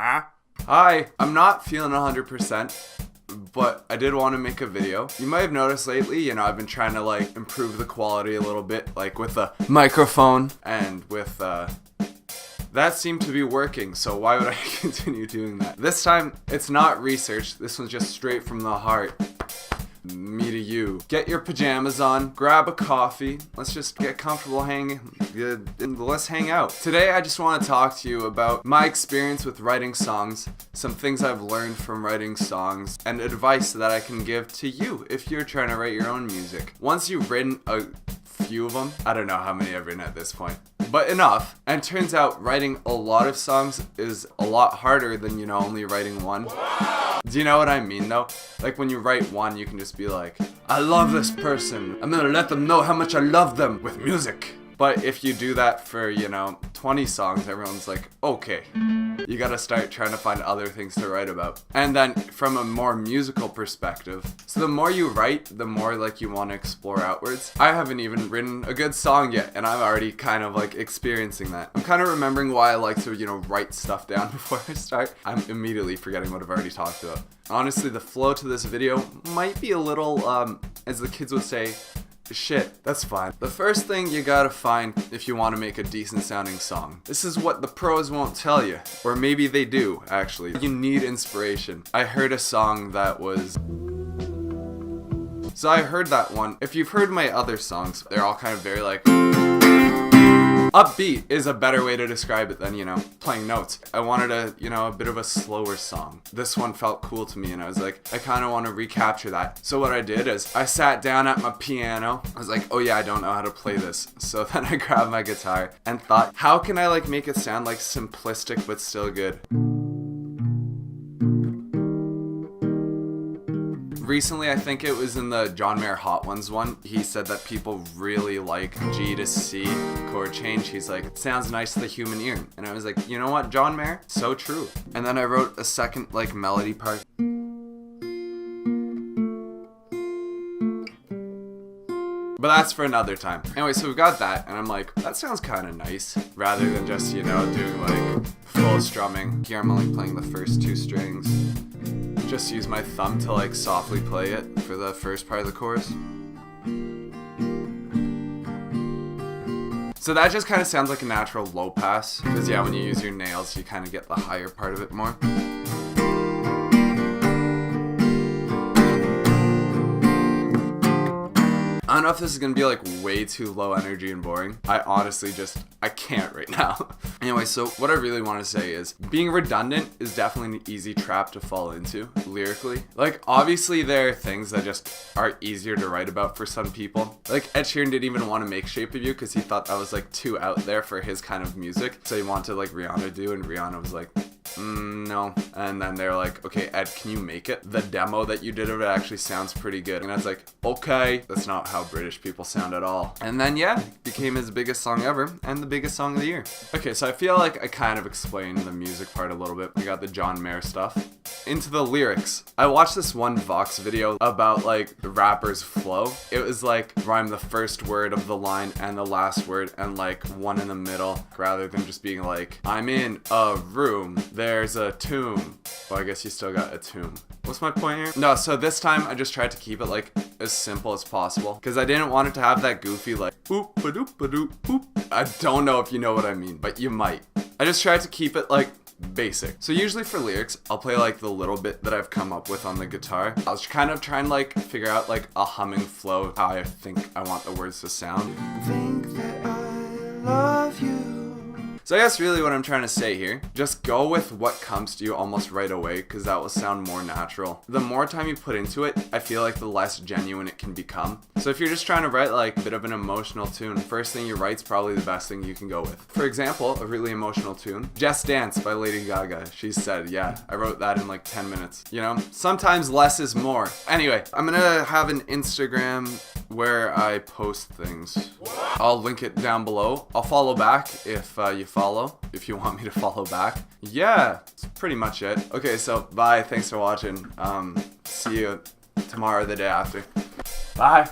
Hi, I'm not feeling 100%, but I did want to make a video. You might have noticed lately, I've been trying to like improve the quality a little bit, like with the microphone and with that seemed to be working, so why would I continue doing that? This time, it's not research. This one's just straight from the heart. Me to you. Get your pajamas on, grab a coffee, let's just get comfortable hanging, and let's hang out. Today I just want to talk to you about my experience with writing songs, some things I've learned from writing songs, and advice that I can give to you if you're trying to write your own music. Once you've written a few of them, I don't know how many I've written at this point, but enough. And it turns out writing a lot of songs is a lot harder than, only writing one. Do you know what I mean though? Like when you write one, you can just be like, I love this person. I'm gonna let them know how much I love them with music. But if you do that for, 20 songs, everyone's like, okay. You gotta start trying to find other things to write about. And then from a more musical perspective, so the more you write, the more like you want to explore outwards. I haven't even written a good song yet, and I'm already kind of like experiencing that. I'm kind of remembering why I like to, write stuff down before I start. I'm immediately forgetting what I've already talked about. Honestly, the flow to this video might be a little, as the kids would say, shit, that's fine. The first thing you gotta find if you want to make a decent sounding song. This is what the pros won't tell you. Or maybe they do, actually. You need inspiration. I heard a song that was... So I heard that one. If you've heard my other songs, they're all kind of very like... Upbeat is a better way to describe it than, playing notes. I wanted a bit of a slower song. This one felt cool to me and I was like, I kind of want to recapture that. So what I did is I sat down at my piano. I was like, oh yeah, I don't know how to play this. So then I grabbed my guitar and thought, how can I like make it sound like simplistic but still good? Recently, I think it was in the John Mayer Hot Ones one, he said that people really like G to C chord change. He's like, it sounds nice to the human ear. And I was like, you know what, John Mayer? So true. And then I wrote a second like melody part. But that's for another time. Anyway, so we've got that, and I'm like, that sounds kind of nice. Rather than just, doing like full strumming. Here I'm only playing the first two strings. Just use my thumb to like softly play it for the first part of the chorus. So that just kind of sounds like a natural low pass. Because yeah, when you use your nails, you kind of get the higher part of it more. I don't know if this is gonna be like way too low energy and boring. I honestly I can't right now. Anyway, so what I really want to say is being redundant is definitely an easy trap to fall into lyrically. Like obviously there are things that just are easier to write about for some people. Like Ed Sheeran didn't even want to make Shape of You because he thought that was like too out there for his kind of music. So he wanted like Rihanna do, and Rihanna was like, no. And then they're like, okay, Ed, can you make it? The demo that you did of it actually sounds pretty good. And I was like, okay, that's not how British people sound at all. And then yeah, it became his biggest song ever and the biggest song of the year. Okay, so I feel like I kind of explained the music part a little bit. We got the John Mayer stuff. Into the lyrics. I watched this one Vox video about like the rapper's flow. It was like rhyme the first word of the line and the last word and like one in the middle, rather than just being like, I'm in a room, there's a tomb. Well, I guess you still got a tomb. What's my point here? No, so this time I just tried to keep it like as simple as possible because I didn't want it to have that goofy like boop ba-doop ba-doop boop. I don't know if you know what I mean, but you might. I just tried to keep it like basic. So usually for lyrics, I'll play like the little bit that I've come up with on the guitar. I'll just kind of try and like figure out like a humming flow, how I think I want the words to sound. Think that I love you. So I guess really what I'm trying to say here, just go with what comes to you almost right away because that will sound more natural. The more time you put into it, I feel like the less genuine it can become. So if you're just trying to write like a bit of an emotional tune, first thing you write's probably the best thing you can go with. For example, a really emotional tune, Just Dance by Lady Gaga. She said, yeah, I wrote that in like 10 minutes. Sometimes less is more. Anyway, I'm gonna have an Instagram where I post things. I'll link it down below. I'll follow back if you follow, if you want me to follow back. Yeah, that's pretty much it. Okay, so bye. Thanks for watching. See you tomorrow or the day after. Bye.